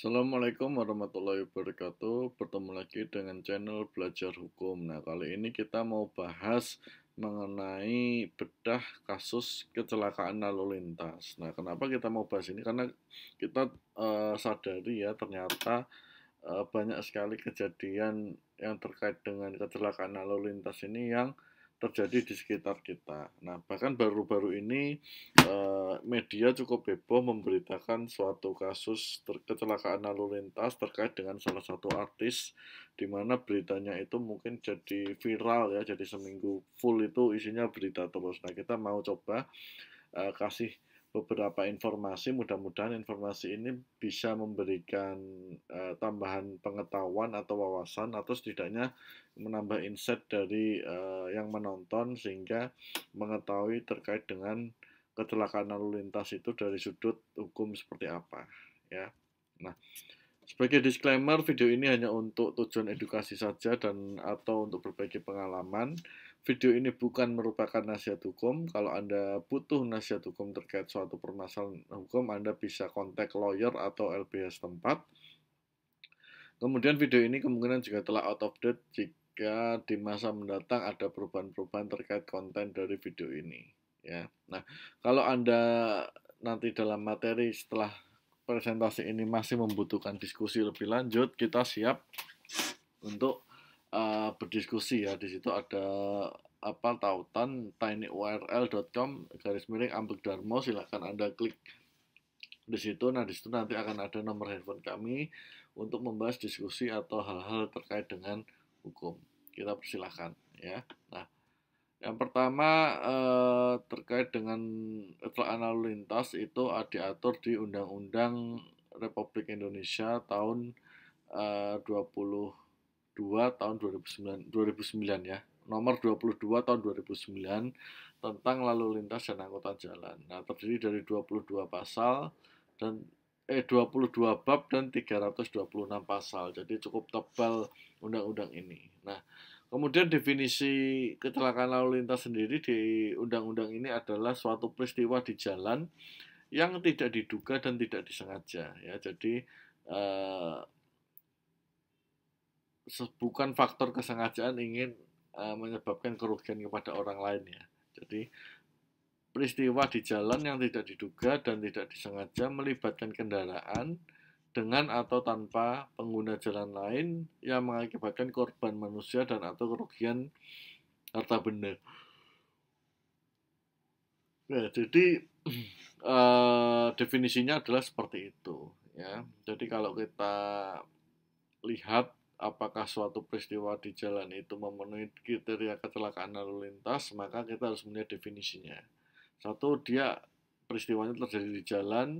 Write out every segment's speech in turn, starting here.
Assalamualaikum warahmatullahi wabarakatuh. Bertemu lagi dengan channel Belajar Hukum. Nah, kali ini kita mau bahas mengenai bedah kasus kecelakaan lalu lintas. Nah, kenapa kita mau bahas ini? Karena kita sadari ya, ternyata banyak sekali kejadian yang terkait dengan kecelakaan lalu lintas ini yang terjadi di sekitar kita. Nah, bahkan baru-baru ini media cukup heboh memberitakan suatu kasus kecelakaan lalu lintas terkait dengan salah satu artis, di mana beritanya itu mungkin jadi viral ya, jadi seminggu full itu isinya berita terus. Nah, kita mau coba kasih beberapa informasi, mudah-mudahan informasi ini bisa memberikan tambahan pengetahuan atau wawasan, atau setidaknya menambah insight dari yang menonton, sehingga mengetahui terkait dengan kecelakaan lalu lintas itu dari sudut hukum seperti apa ya. Nah, sebagai disclaimer, video ini hanya untuk tujuan edukasi saja dan atau untuk berbagi pengalaman. Video ini bukan merupakan nasihat hukum. Kalau Anda butuh nasihat hukum terkait suatu permasalahan hukum, Anda bisa kontak lawyer atau LBH tempat. Kemudian video ini kemungkinan juga telah out of date jika di masa mendatang ada perubahan-perubahan terkait konten dari video ini. Ya, nah kalau Anda nanti dalam materi setelah presentasi ini masih membutuhkan diskusi lebih lanjut, kita siap untuk berdiskusi ya. Di situ ada tautan tinyurl.com/ambekdarmo, silakan Anda klik di situ. Nah, di situ nanti akan ada nomor handphone kami untuk membahas diskusi atau hal-hal terkait dengan hukum. Kita persilahkan ya. Nah, yang pertama terkait dengan kecelakaan lalu lintas itu diatur di Undang-Undang Republik Indonesia tahun 22 tahun 2009 ya. Nomor 22 tahun 2009 tentang lalu lintas dan angkutan jalan. Nah, terdiri dari 22 pasal dan 22 bab dan 326 pasal. Jadi cukup tebal undang-undang ini. Nah, kemudian definisi kecelakaan lalu lintas sendiri di undang-undang ini adalah suatu peristiwa di jalan yang tidak diduga dan tidak disengaja ya. Jadi bukan faktor kesengajaan ingin menyebabkan kerugian kepada orang lain ya. Jadi peristiwa di jalan yang tidak diduga dan tidak disengaja melibatkan kendaraan dengan atau tanpa pengguna jalan lain yang mengakibatkan korban manusia dan atau kerugian harta benda. Ya, jadi definisinya adalah seperti itu ya. Jadi kalau kita lihat apakah suatu peristiwa di jalan itu memenuhi kriteria kecelakaan lalu lintas, maka kita harus melihat definisinya. Satu, dia peristiwanya terjadi di jalan,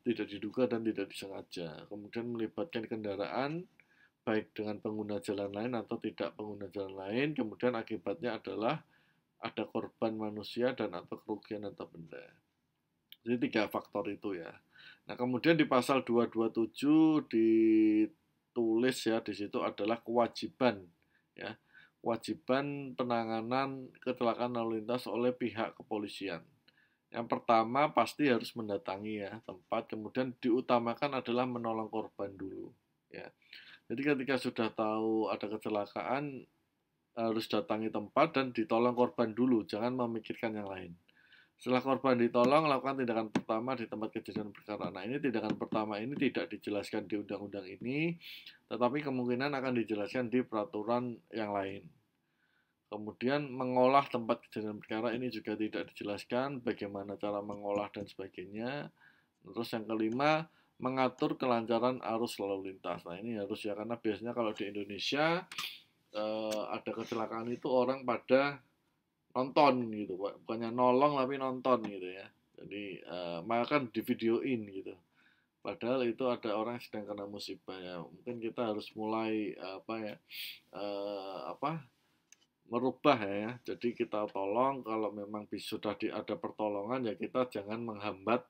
tidak diduga dan tidak disengaja. Kemudian melibatkan kendaraan, baik dengan pengguna jalan lain atau tidak pengguna jalan lain. Kemudian akibatnya adalah ada korban manusia dan atau kerugian atau benda. Jadi 3 faktor itu ya. Nah, kemudian di pasal 227 ditulis ya, di situ adalah kewajiban ya. Kewajiban penanganan kecelakaan lalu lintas oleh pihak kepolisian. Yang pertama pasti harus mendatangi ya tempat, kemudian diutamakan adalah menolong korban dulu ya. Jadi ketika sudah tahu ada kecelakaan, harus datangi tempat dan ditolong korban dulu, jangan memikirkan yang lain. Setelah korban ditolong, lakukan tindakan pertama di tempat kejadian perkara. Nah, ini tindakan pertama ini tidak dijelaskan di undang-undang ini, tetapi kemungkinan akan dijelaskan di peraturan yang lain. Kemudian mengolah tempat kejadian perkara ini juga tidak dijelaskan bagaimana cara mengolah dan sebagainya. Terus yang kelima, mengatur kelancaran arus lalu lintas. Nah, ini harus ya, karena biasanya kalau di Indonesia ada kecelakaan itu orang pada nonton gitu, bukannya nolong tapi nonton gitu ya. Jadi maka kan di videoin gitu, padahal itu ada orang yang sedang kena musibah ya. Mungkin kita harus mulai merubah ya. Jadi kita tolong kalau memang sudah ada pertolongan ya, kita jangan menghambat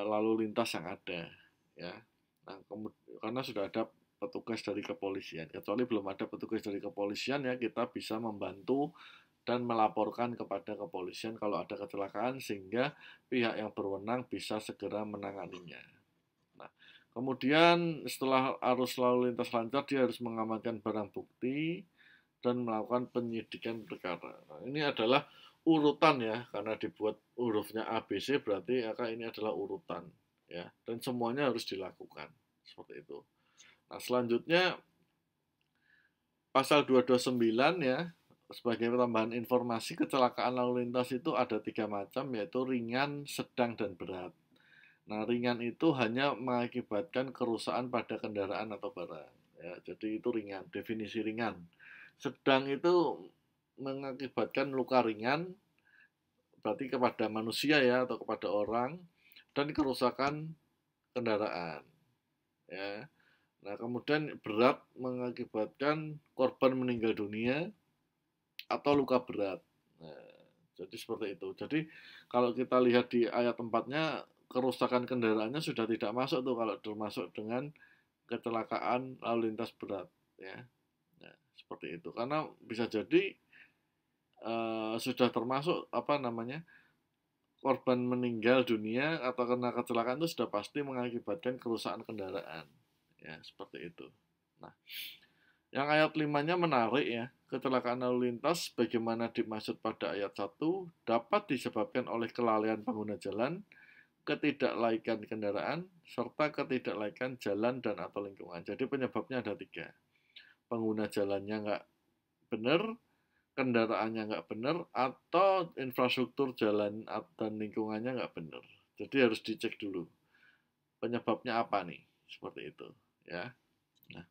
lalu lintas yang ada ya. Nah, karena sudah ada petugas dari kepolisian, kecuali belum ada petugas dari kepolisian ya, kita bisa membantu dan melaporkan kepada kepolisian kalau ada kecelakaan, sehingga pihak yang berwenang bisa segera menanganinya. Nah, Kemudian setelah arus lalu lintas lancar, dia harus mengamankan barang bukti dan melakukan penyidikan perkara. Nah, ini adalah urutan ya, karena dibuat hurufnya ABC berarti ini adalah urutan ya, dan semuanya harus dilakukan seperti itu. Nah, selanjutnya pasal 229 ya, sebagai tambahan informasi, kecelakaan lalu lintas itu ada 3 macam, yaitu ringan, sedang, dan berat. Nah, ringan itu hanya mengakibatkan kerusakan pada kendaraan atau barang. Ya, jadi itu ringan, definisi ringan. Sedang itu mengakibatkan luka ringan, berarti kepada manusia ya atau kepada orang, dan kerusakan kendaraan. Ya. Nah, kemudian berat mengakibatkan korban meninggal dunia atau luka berat. Nah, jadi seperti itu. Jadi kalau kita lihat di ayat 4-nya, kerusakan kendaraannya sudah tidak masuk tuh kalau termasuk dengan kecelakaan lalu lintas berat ya. Nah, seperti itu. Karena bisa jadi sudah termasuk korban meninggal dunia atau kena kecelakaan itu sudah pasti mengakibatkan kerusakan kendaraan. Ya, seperti itu. Nah, yang ayat 5-nya menarik ya. Kecelakaan lalu lintas bagaimana dimaksud pada ayat 1 dapat disebabkan oleh kelalaian pengguna jalan, ketidaklaikan kendaraan, serta ketidaklaikan jalan dan atau lingkungan. Jadi penyebabnya ada 3. Pengguna jalannya nggak benar, kendaraannya nggak benar, atau infrastruktur jalan dan lingkungannya nggak benar. Jadi harus dicek dulu penyebabnya apa nih, seperti itu ya. Nah,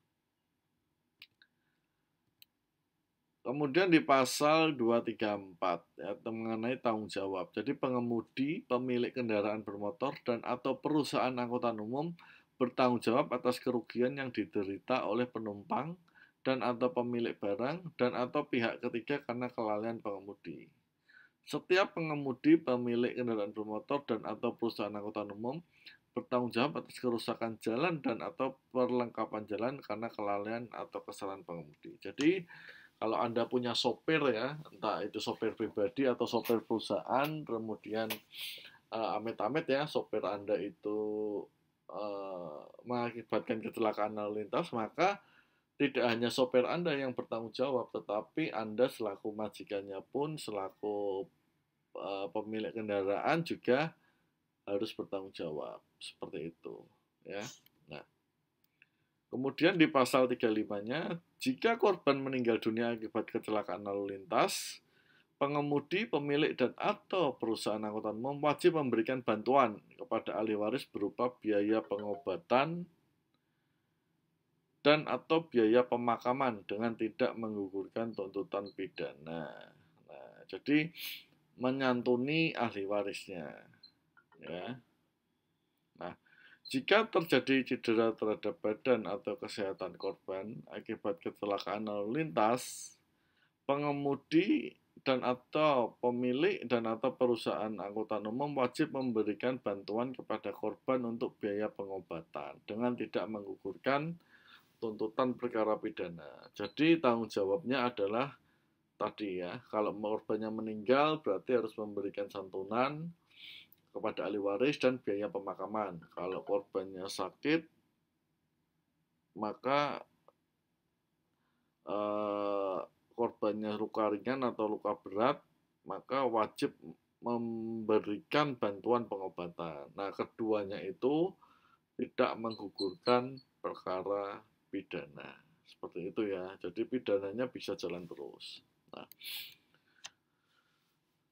kemudian di pasal 234 ya, mengenai tanggung jawab. Jadi pengemudi, pemilik kendaraan bermotor dan atau perusahaan angkutan umum bertanggung jawab atas kerugian yang diderita oleh penumpang dan atau pemilik barang dan atau pihak ketiga karena kelalaian pengemudi. Setiap pengemudi, pemilik kendaraan bermotor dan atau perusahaan angkutan umum bertanggung jawab atas kerusakan jalan dan atau perlengkapan jalan karena kelalaian atau kesalahan pengemudi. Jadi kalau Anda punya sopir ya, entah itu sopir pribadi atau sopir perusahaan, kemudian amit-amit ya sopir Anda itu mengakibatkan kecelakaan lalu lintas, maka tidak hanya sopir Anda yang bertanggung jawab, tetapi Anda selaku majikannya pun, selaku pemilik kendaraan juga harus bertanggung jawab. Seperti itu. Ya. Nah, kemudian di pasal 35-nya, jika korban meninggal dunia akibat kecelakaan lalu lintas, pengemudi, pemilik, dan atau perusahaan angkutan umum wajib memberikan bantuan kepada ahli waris berupa biaya pengobatan dan atau biaya pemakaman dengan tidak menggugurkan tuntutan pidana. Nah, jadi menyantuni ahli warisnya. Ya. Nah, jika terjadi cedera terhadap badan atau kesehatan korban akibat kecelakaan lalu lintas, pengemudi dan atau pemilik dan atau perusahaan angkutan umum wajib memberikan bantuan kepada korban untuk biaya pengobatan dengan tidak menggugurkan tuntutan perkara pidana. Jadi tanggung jawabnya adalah tadi ya, kalau korbannya meninggal berarti harus memberikan santunan kepada ahli waris dan biaya pemakaman. Kalau korbannya sakit, maka eh, korbannya luka ringan atau luka berat, maka wajib memberikan bantuan pengobatan. Nah, keduanya itu tidak menggugurkan perkara pidana. Seperti itu ya. Jadi pidananya bisa jalan terus.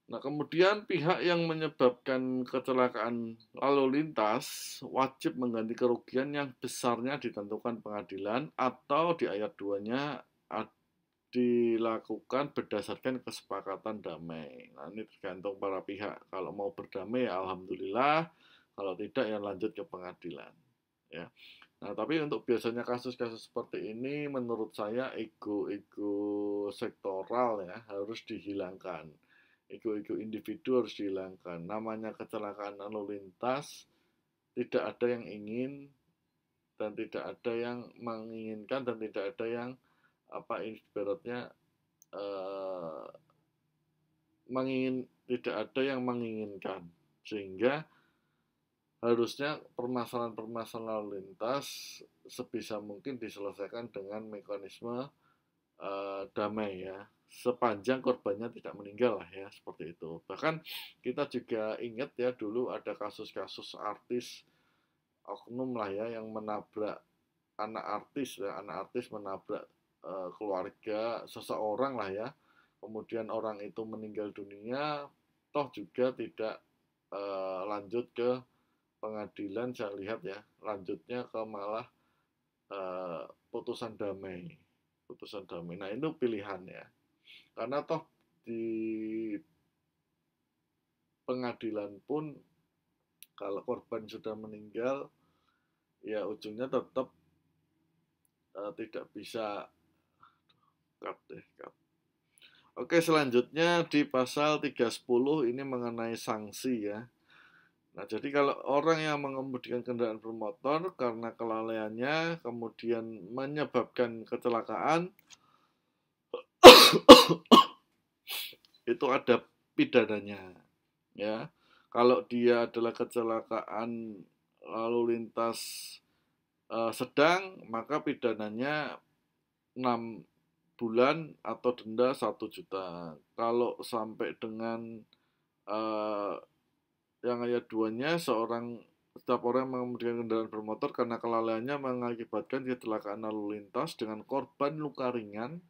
Nah, kemudian pihak yang menyebabkan kecelakaan lalu lintas wajib mengganti kerugian yang besarnya ditentukan pengadilan atau di ayat 2-nya dilakukan berdasarkan kesepakatan damai. Nah, ini tergantung para pihak. Kalau mau berdamai ya alhamdulillah, kalau tidak ya lanjut ke pengadilan. Ya. Nah, tapi untuk biasanya kasus-kasus seperti ini menurut saya ego-ego sektoral ya harus dihilangkan. Ego-ego individu harus dihilangkan. Namanya kecelakaan lalu lintas, tidak ada yang ingin dan tidak ada yang menginginkan dan tidak ada yang ibaratnya eh, tidak ada yang menginginkan, sehingga harusnya permasalahan-permasalahan lalu lintas sebisa mungkin diselesaikan dengan mekanisme damai ya, sepanjang korbannya tidak meninggal lah ya, seperti itu. Bahkan kita juga ingat ya, dulu ada kasus-kasus artis oknum lah ya yang menabrak anak artis ya, anak artis menabrak keluarga seseorang lah ya, kemudian orang itu meninggal dunia, toh juga tidak lanjut ke pengadilan. Saya lihat ya, lanjutnya ke malah putusan damai, putusan damai. Nah, itu pilihan ya, karena toh di pengadilan pun kalau korban sudah meninggal ya ujungnya tetap tidak bisa cut deh, cut. Oke, selanjutnya di pasal 310 ini mengenai sanksi ya. Nah, jadi kalau orang yang mengemudikan kendaraan bermotor karena kelalaiannya kemudian menyebabkan kecelakaan, itu ada pidananya ya. Kalau dia adalah kecelakaan lalu lintas sedang, maka pidananya 6 bulan atau denda 1 juta. Kalau sampai dengan uh, yang ayat 2-nya, setiap orang mengemudikan kendaraan bermotor karena kelalaiannya mengakibatkan kecelakaan lalu lintas dengan korban luka ringan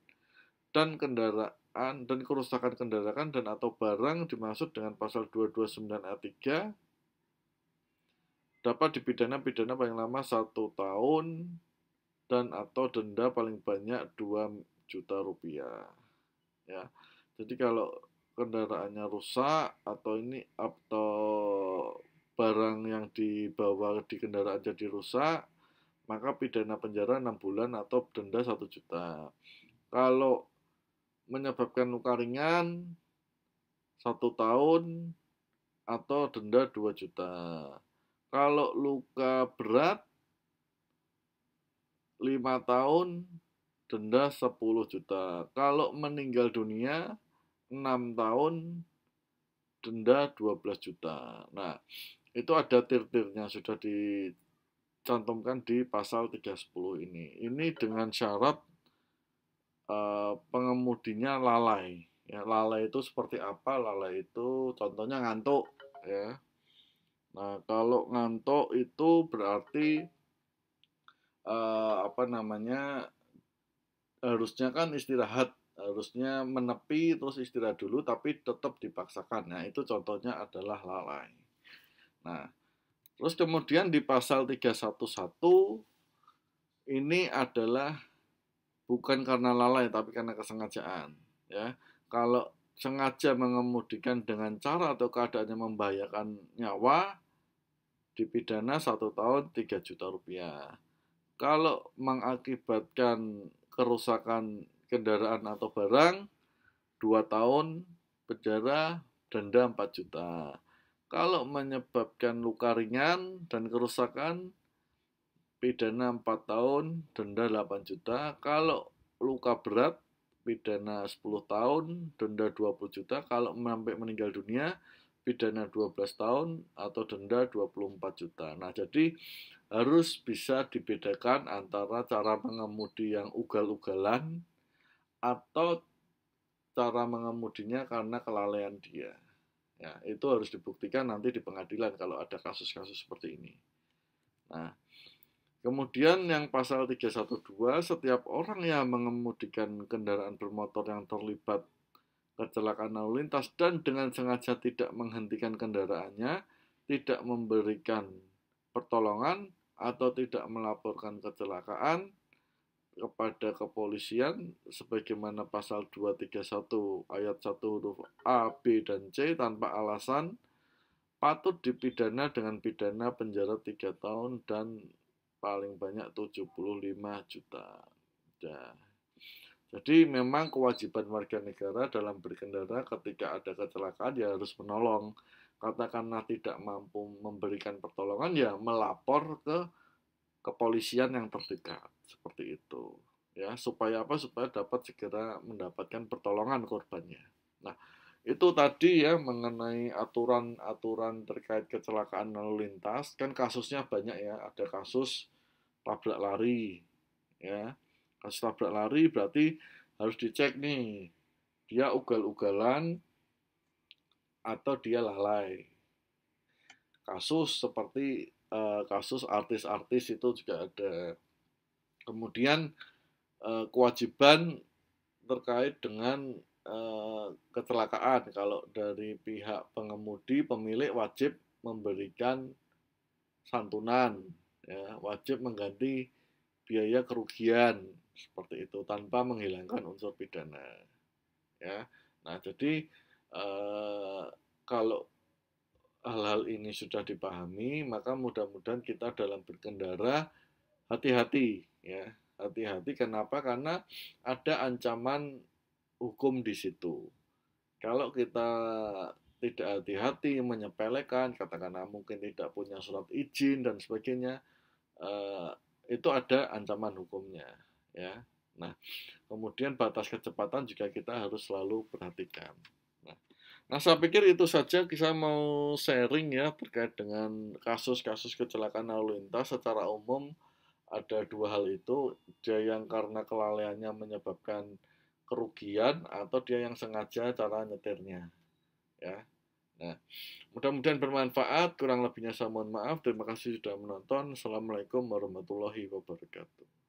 dan kendaraan dan kerusakan kendaraan dan atau barang dimaksud dengan pasal 229 ayat 3 dapat dipidana paling lama 1 tahun dan atau denda paling banyak 2 juta rupiah ya. Jadi kalau kendaraannya rusak atau barang yang dibawa di kendaraan jadi rusak, maka pidana penjara 6 bulan atau denda 1 juta. Kalau menyebabkan luka ringan 1 tahun atau denda 2 juta. Kalau luka berat 5 tahun denda 10 juta. Kalau meninggal dunia 6 tahun denda 12 juta. Nah, itu ada tir-tirnya sudah dicantumkan di pasal 310 ini. Ini dengan syarat pengemudinya lalai. Ya, lalai itu seperti apa? Lalai itu contohnya ngantuk ya. Nah, kalau ngantuk itu berarti harusnya kan istirahat, harusnya menepi terus istirahat dulu tapi tetap dipaksakan. Nah, itu contohnya adalah lalai. Nah, terus kemudian di pasal 311 ini adalah bukan karena lalai tapi karena kesengajaan ya. Kalau sengaja mengemudikan dengan cara atau keadaannya membahayakan nyawa, dipidana 1 tahun 3 juta rupiah. Kalau mengakibatkan kerusakan kendaraan atau barang, 2 tahun penjara, denda 4 juta. Kalau menyebabkan luka ringan dan kerusakan, pidana 4 tahun, denda 8 juta. Kalau luka berat, pidana 10 tahun, denda 20 juta. Kalau sampai meninggal dunia, pidana 12 tahun atau denda 24 juta. Nah, jadi harus bisa dibedakan antara cara mengemudi yang ugal-ugalan atau cara mengemudinya karena kelalaian dia. Ya, itu harus dibuktikan nanti di pengadilan kalau ada kasus-kasus seperti ini. Nah, kemudian yang pasal 312, setiap orang yang mengemudikan kendaraan bermotor yang terlibat kecelakaan lalu lintas dan dengan sengaja tidak menghentikan kendaraannya, tidak memberikan pertolongan atau tidak melaporkan kecelakaan kepada kepolisian sebagaimana pasal 231 ayat 1 huruf A, B, dan C tanpa alasan patut dipidana dengan pidana penjara 3 tahun dan paling banyak 75 juta. Ya. Jadi memang kewajiban warga negara dalam berkendara ketika ada kecelakaan ya harus menolong. Katakanlah tidak mampu memberikan pertolongan ya melapor ke kepolisian yang terdekat seperti itu. Ya, supaya apa? Supaya dapat segera mendapatkan pertolongan korbannya. Nah, Itu tadi ya mengenai aturan-aturan terkait kecelakaan lalu lintas, kan kasusnya banyak ya, ada kasus tabrak lari ya. Kasus tabrak lari berarti harus dicek nih, dia ugal-ugalan atau dia lalai. Kasus seperti kasus artis-artis itu juga ada. Kemudian kewajiban terkait dengan kecelakaan. Kalau dari pihak pengemudi, pemilik wajib memberikan santunan, ya, wajib mengganti biaya kerugian seperti itu tanpa menghilangkan unsur pidana. Ya, nah jadi eh, kalau hal-hal ini sudah dipahami, maka mudah-mudahan kita dalam berkendara hati-hati, ya, hati-hati. Kenapa? Karena ada ancaman hukum di situ. Kalau kita tidak hati-hati, menyepelekan, katakanlah mungkin tidak punya surat izin dan sebagainya, eh, itu ada ancaman hukumnya, ya. Nah, kemudian batas kecepatan juga kita harus selalu perhatikan. Nah, saya pikir itu saja kita mau sharing ya terkait dengan kasus-kasus kecelakaan lalu lintas secara umum. Ada dua hal itu, dia yang karena kelalaiannya menyebabkan kerugian atau dia yang sengaja cara nyetirnya, ya. Nah, mudah-mudahan bermanfaat. Kurang lebihnya saya mohon maaf. Terima kasih sudah menonton. Assalamualaikum warahmatullahi wabarakatuh.